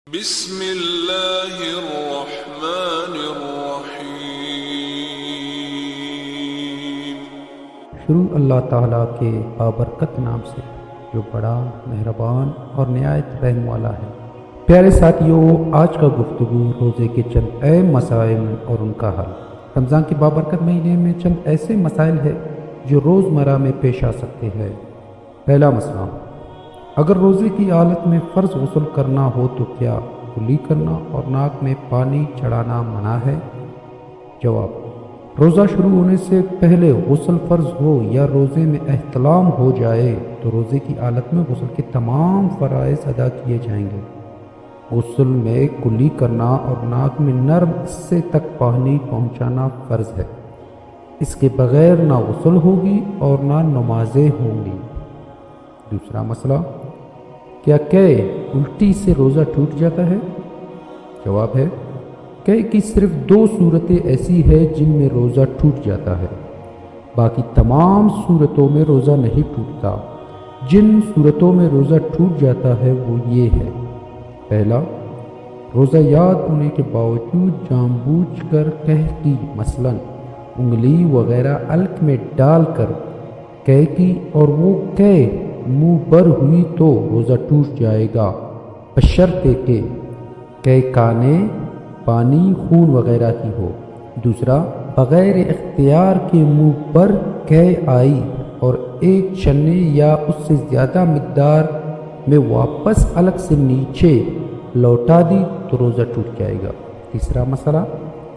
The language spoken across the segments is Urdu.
بسم اللہ الرحمن الرحیم۔ شروع اللہ تعالیٰ کے بابرکت نام سے جو بڑا مہربان اور نہایت رحم والا ہے۔ پیارے ساتھیوں، آج کا گفتگو روزے کے چند اہم مسائل اور ان کا حل۔ رمضان کے بابرکت مہینے میں چند ایسے مسائل ہیں جو روزمرہ میں پیش آ سکتے ہیں۔ پہلا مسئلہ، اگر روزے کی حالت میں فرض غسل کرنا ہو تو کیا کلی کرنا اور ناک میں پانی چڑھانا منع ہے؟ جواب، روزہ شروع ہونے سے پہلے غسل فرض ہو یا روزے میں احتلام ہو جائے تو روزے کی حالت میں غسل کے تمام فرائض ادا کیے جائیں گے۔ غسل میں کلی کرنا اور ناک میں نرم حصے تک پانی پہنچانا فرض ہے۔ اس کے بغیر نہ غسل ہوگی اور نہ نمازیں ہوں گی۔ دوسرا مسئلہ، کیا الٹی سے روزہ ٹوٹ جاتا ہے؟ جواب ہے، کی صرف دو صورتیں ایسی ہیں جن میں روزہ ٹوٹ جاتا ہے، باقی تمام صورتوں میں روزہ نہیں ٹوٹتا۔ جن صورتوں میں روزہ ٹوٹ جاتا ہے وہ یہ ہے: پہلا، روزہ یاد ہونے کے باوجود جان بوجھ کر کی مثلا انگلی وغیرہ حلق میں ڈال کر کی اور وہ منہ بر ہوئی تو روزہ ٹوٹ جائے گا، بشرطے کہ کانے پانی خون وغیرہ کی ہو۔ دوسرا، بغیر اختیار کے منہ پر آئی اور ایک چنے یا اس سے زیادہ مقدار میں واپس حلق سے نیچے لوٹا دی تو روزہ ٹوٹ جائے گا۔ تیسرا مسئلہ،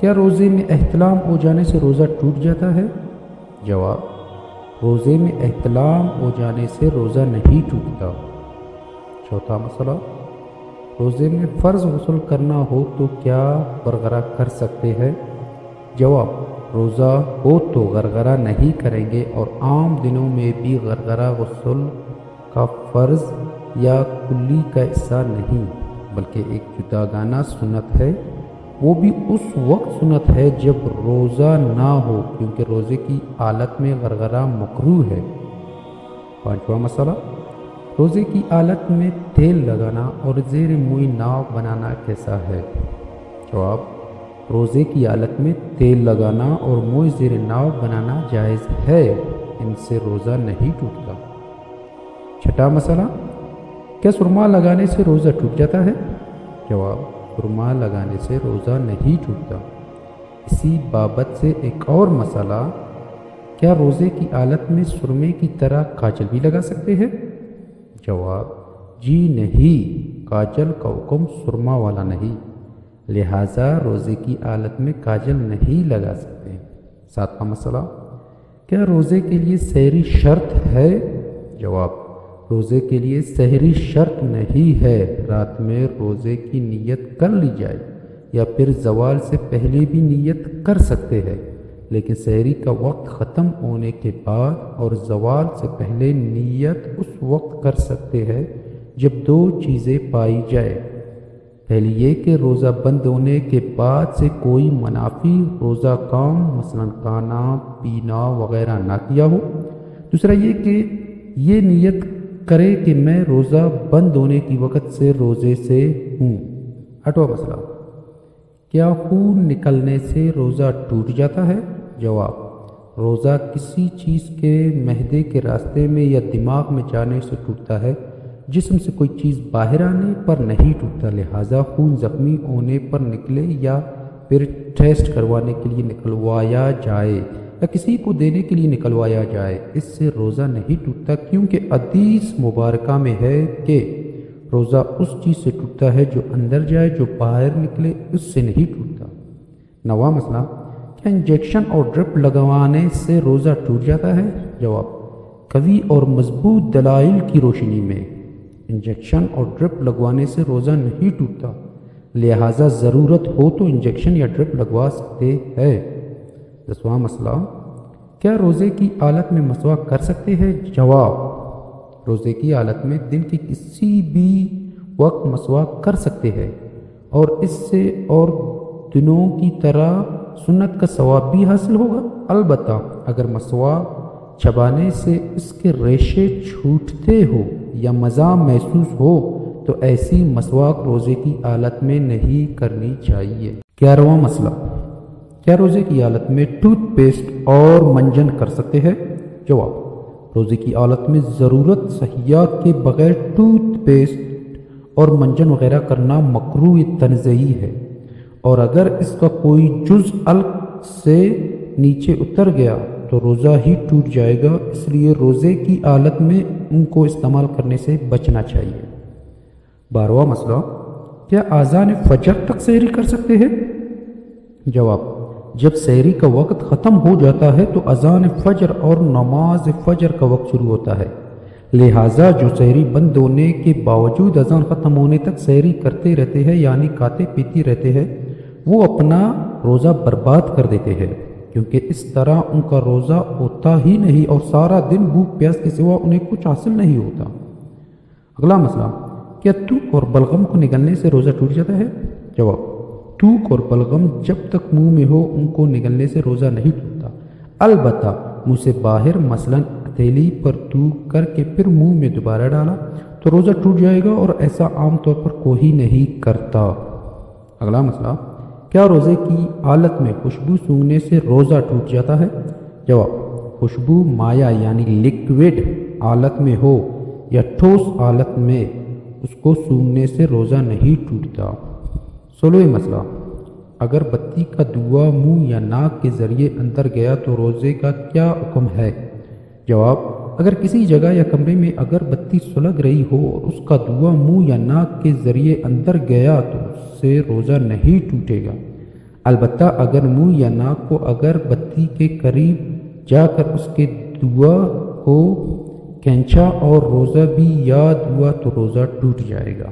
کیا روزے میں احتلام ہو جانے سے روزہ ٹوٹ جاتا ہے؟ جواب، روزے میں احتلام ہو جانے سے روزہ نہیں ٹوٹتا۔ چوتھا مسئلہ، روزے میں فرض غسل کرنا ہو تو کیا غرغرہ کر سکتے ہیں؟ جواب، روزہ ہو تو غرغرہ نہیں کریں گے اور عام دنوں میں بھی غرغرہ غسل کا فرض یا کلی کا حصہ نہیں بلکہ ایک جداگانہ سنت ہے۔ وہ بھی اس وقت سنت ہے جب روزہ نہ ہو، کیونکہ روزے کی حالت میں غرغرہ مکروہ ہے۔ پانچواں مسئلہ، روزے کی حالت میں تیل لگانا اور زیر موئی ناو بنانا کیسا ہے؟ جواب، روزے کی حالت میں تیل لگانا اور موئی زیر ناو بنانا جائز ہے، ان سے روزہ نہیں ٹوٹتا۔ چھٹا مسئلہ، کیا سرما لگانے سے روزہ ٹوٹ جاتا ہے؟ جواب، سرما لگانے سے روزہ نہیں ٹوٹتا۔ اسی بابت سے ایک اور مسئلہ، کیا روزے کی حالت میں سرمے کی طرح کاجل بھی لگا سکتے ہیں؟ جواب، جی نہیں، کاجل کا حکم سرما والا نہیں، لہٰذا روزے کی حالت میں کاجل نہیں لگا سکتے۔ ساتواں مسئلہ، کیا روزے کے لیے سحری شرط ہے؟ جواب، روزے کے لیے سحری شرط نہیں ہے، رات میں روزے کی نیت کر لی جائے یا پھر زوال سے پہلے بھی نیت کر سکتے ہیں، لیکن سحری کا وقت ختم ہونے کے بعد اور زوال سے پہلے نیت اس وقت کر سکتے ہیں جب دو چیزیں پائی جائے: پہلی یہ کہ روزہ بند ہونے کے بعد سے کوئی منافی روزہ کام مثلا کھانا پینا وغیرہ نہ کیا ہو، دوسرا یہ کہ یہ نیت کرے کہ میں روزہ بند ہونے کی وقت سے روزے سے ہوں۔ آٹھواں مسئلہ، کیا خون نکلنے سے روزہ ٹوٹ جاتا ہے؟ جواب، روزہ کسی چیز کے معدے کے راستے میں یا دماغ میں جانے سے ٹوٹتا ہے، جسم سے کوئی چیز باہر آنے پر نہیں ٹوٹتا، لہٰذا خون زخمی ہونے پر نکلے یا پھر ٹیسٹ کروانے کے لیے نکلوایا جائے یا کسی کو دینے کے لیے نکلوایا جائے، اس سے روزہ نہیں ٹوٹتا، کیونکہ حدیث مبارکہ میں ہے کہ روزہ اس چیز سے ٹوٹتا ہے جو اندر جائے، جو باہر نکلے اس سے نہیں ٹوٹتا۔ نواں مسئلہ، کیا انجیکشن اور ڈرپ لگوانے سے روزہ ٹوٹ جاتا ہے؟ جواب، قوی اور مضبوط دلائل کی روشنی میں انجیکشن اور ڈرپ لگوانے سے روزہ نہیں ٹوٹتا، لہٰذا ضرورت ہو تو انجیکشن یا ڈرپ لگوا سکتے ہیں۔ 10واں مسئلہ، کیا روزے کی حالت میں مسواک کر سکتے ہیں؟ جواب، روزے کی حالت میں دن کے کسی بھی وقت مسواک کر سکتے ہیں اور اس سے اور دنوں کی طرح سنت کا ثواب بھی حاصل ہوگا، البتہ اگر مسواک چبانے سے اس کے ریشے چھوٹتے ہو یا مزہ محسوس ہو تو تو ایسی مسواک روزے کی حالت میں نہیں کرنی چاہیے۔ 11واں مسئلہ، کیا روزے کی حالت میں ٹوتھ پیسٹ اور منجن کر سکتے ہیں؟ جواب، روزے کی حالت میں ضرورت صحیحہ کے بغیر ٹوتھ پیسٹ اور منجن وغیرہ کرنا مکروہ تنزیہی ہے، اور اگر اس کا کوئی جز حلق سے نیچے اتر گیا تو روزہ ہی ٹوٹ جائے گا، اس لیے روزے کی حالت میں ان کو استعمال کرنے سے بچنا چاہیے۔ 12واں مسئلہ، کیا اذان فجر تک سحری کر سکتے ہیں؟ جواب، جب سحری کا وقت ختم ہو جاتا ہے تو اذان فجر اور نماز فجر کا وقت شروع ہوتا ہے، لہٰذا جو سحری بند ہونے کے باوجود اذان ختم ہونے تک سحری کرتے رہتے ہیں یعنی کھاتے پیتے رہتے ہیں، وہ اپنا روزہ برباد کر دیتے ہیں، کیونکہ اس طرح ان کا روزہ ہوتا ہی نہیں اور سارا دن بھوک پیاس کے سوا انہیں کچھ حاصل نہیں ہوتا۔ اگلا مسئلہ، کیا تھوک اور بلغم کو نگلنے سے روزہ ٹوٹ جاتا ہے؟ جواب، تھوک اور بلغم جب تک منہ میں ہو ان کو نگلنے سے روزہ نہیں ٹوٹتا، البتہ منہ سے باہر مثلاً ہتھیلی پر تھوک کر کے پھر منہ میں دوبارہ ڈالا تو روزہ ٹوٹ جائے گا، اور ایسا عام طور پر کوئی نہیں کرتا۔ اگلا مسئلہ، کیا روزے کی حالت میں خوشبو سونگھنے سے روزہ ٹوٹ جاتا ہے؟ جواب، خوشبو مائع یعنی لیکوڈ حالت میں ہو یا ٹھوس حالت میں اس کو سونگھنے سے روزہ نہیں ٹوٹتا۔ 16واں مسئلہ، اگر بتی کا دھواں منہ یا ناک کے ذریعے اندر گیا تو روزے کا کیا حکم ہے؟ جواب، اگر کسی جگہ یا کمرے میں اگر بتی سلگ رہی ہو اور اس کا دھواں منہ یا ناک کے ذریعے اندر گیا تو اس سے روزہ نہیں ٹوٹے گا، البتہ اگر منہ یا ناک کو اگر بتی کے قریب جا کر اس کے دھواں کو کھینچا اور روزہ بھی یاد ہوا تو روزہ ٹوٹ جائے گا۔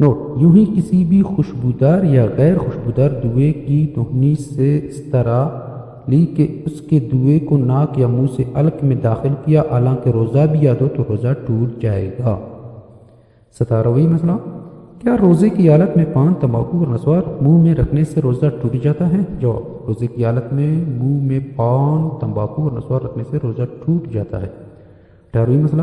نوٹ، یوں ہی کسی بھی خوشبودار یا غیر خوشبودار دھوئے کی دھونی سے اس طرح لی کہ اس کے دھوئے کو ناک یا منہ سے حلق میں داخل کیا، حالانکہ روزہ بھی یاد ہو تو روزہ ٹوٹ جائے گا۔ 17واں مسئلہ، کیا روزے کی حالت میں پان، تمباکو اور نسوار منہ میں رکھنے سے روزہ ٹوٹ جاتا ہے؟ جواب، روزے کی حالت میں منہ میں پان، تمباکو اور نسوار رکھنے سے روزہ ٹوٹ جاتا ہے۔ 18واں مسئلہ،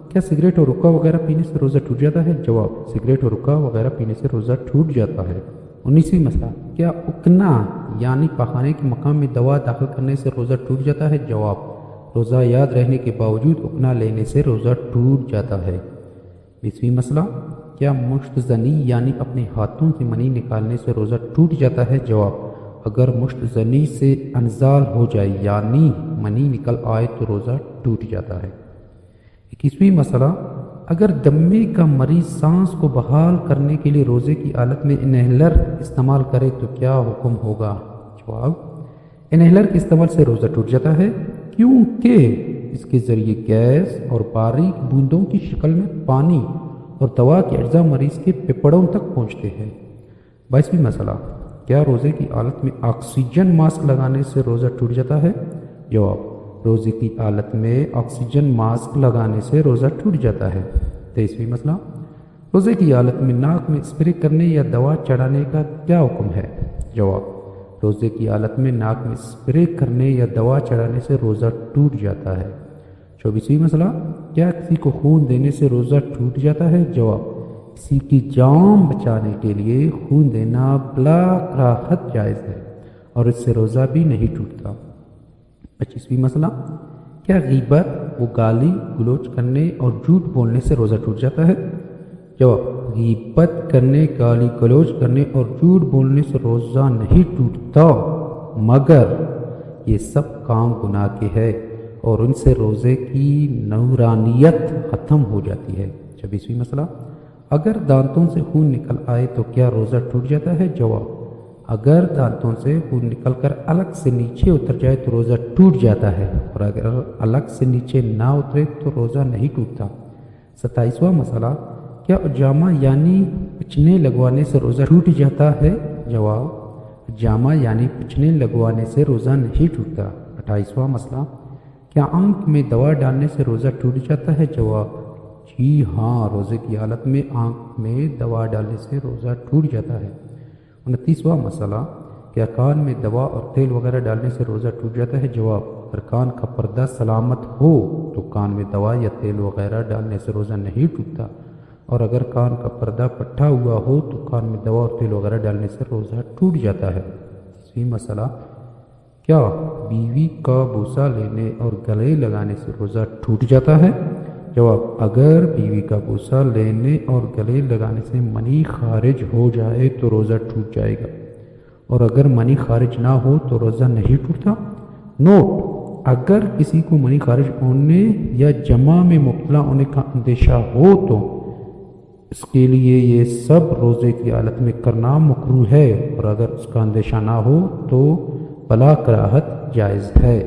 کیا سگریٹ اور حقہ وغیرہ پینے سے روزہ ٹوٹ جاتا ہے؟ جواب، سگریٹ اور حقہ وغیرہ پینے سے روزہ ٹوٹ جاتا ہے۔ 19واں مسئلہ، کیا اکنا یعنی پخانے کے مقام میں دوا داخل کرنے سے روزہ ٹوٹ جاتا ہے؟ جواب، روزہ یاد رہنے کے باوجود اکنا لینے سے روزہ ٹوٹ جاتا ہے۔ 20واں مسئلہ، کیا مشت زنی یعنی اپنے ہاتھوں سے منی نکالنے سے روزہ ٹوٹ جاتا ہے؟ جواب، اگر مشت زنی سے انزال ہو جائے یعنی منی نکل آئے تو روزہ ٹوٹ جاتا ہے۔ 21واں مسئلہ، اگر دمے کا مریض سانس کو بحال کرنے کے لیے روزے کی حالت میں انہیلر استعمال کرے تو کیا حکم ہوگا؟ جواب، انہیلر کے استعمال سے روزہ ٹوٹ جاتا ہے، کیونکہ اس کے ذریعے گیس اور باریک بوندوں کی شکل میں پانی اور دوا کے اجزاء مریض کے پھیپھڑوں تک پہنچتے ہیں۔ 22واں مسئلہ، کیا روزے کی حالت میں آکسیجن ماسک لگانے سے روزہ ٹوٹ جاتا ہے؟ جواب، روزے کی حالت میں آکسیجن ماسک لگانے سے روزہ ٹوٹ جاتا ہے۔ 23واں مسئلہ، روزے کی حالت میں ناک میں اسپرے کرنے یا دوا چڑھانے کا کیا حکم ہے؟ جواب، روزے کی حالت میں ناک میں اسپرے کرنے یا دوا چڑھانے سے روزہ ٹوٹ جاتا ہے۔ 24واں مسئلہ، کیا کسی کو خون دینے سے روزہ ٹوٹ جاتا ہے؟ جواب، کسی کی جان بچانے کے لیے خون دینا بلا کراہت جائز ہے اور اس سے روزہ بھی نہیں ٹوٹتا۔ 25واں مسئلہ، کیا غیبت و گالی گلوچ کرنے اور جھوٹ بولنے سے روزہ ٹوٹ جاتا ہے؟ جواب، غیبت کرنے، گالی گلوچ کرنے اور جھوٹ بولنے سے روزہ نہیں ٹوٹتا، مگر یہ سب کام گناہ کے ہے اور ان سے روزے کی نورانیت ختم ہو جاتی ہے۔ 26واں مسئلہ، اگر دانتوں سے خون نکل آئے تو کیا روزہ ٹوٹ جاتا ہے؟ جواب، اگر دانتوں سے خون نکل کر الگ سے نیچے اتر جائے تو روزہ ٹوٹ جاتا ہے، اور اگر الگ سے نیچے نہ اترے تو روزہ نہیں ٹوٹتا۔ 27واں مسئلہ، کیا اجامہ یعنی پچنے لگوانے سے روزہ ٹوٹ جاتا ہے؟ جواب، اجامہ یعنی پچنے لگوانے سے روزہ نہیں ٹوٹتا۔ 28واں مسئلہ، کیا آنکھ میں دوا ڈالنے سے روزہ ٹوٹ جاتا ہے؟ جواب، جی ہاں، روزے کی حالت میں آنکھ میں دوا ڈالنے سے روزہ ٹوٹ جاتا ہے۔ 29واں مسئلہ، کیا کان میں دوا اور تیل وغیرہ ڈالنے سے روزہ ٹوٹ جاتا ہے؟ جواب، اگر کان کا پردہ سلامت ہو تو کان میں دوا یا تیل وغیرہ ڈالنے سے روزہ نہیں ٹوٹتا، اور اگر کان کا پردہ پٹھا ہوا ہو تو کان میں دوا اور تیل وغیرہ ڈالنے سے روزہ ٹوٹ جاتا ہے۔ مسئلہ، کیا بیوی کا بوسہ لینے اور گلے لگانے سے روزہ ٹوٹ جاتا ہے؟ جواب، اگر بیوی کا بوسہ لینے اور گلے لگانے سے منی خارج ہو جائے تو روزہ ٹوٹ جائے گا، اور اگر منی خارج نہ ہو تو روزہ نہیں ٹوٹتا۔ نوٹ، اگر کسی کو منی خارج ہونے یا جمع میں مبتلا ہونے کا اندیشہ ہو تو اس کے لیے یہ سب روزے کی حالت میں کرنا مکروہ ہے، اور اگر اس کا اندیشہ نہ ہو تو بلا کراہت جائز ہے۔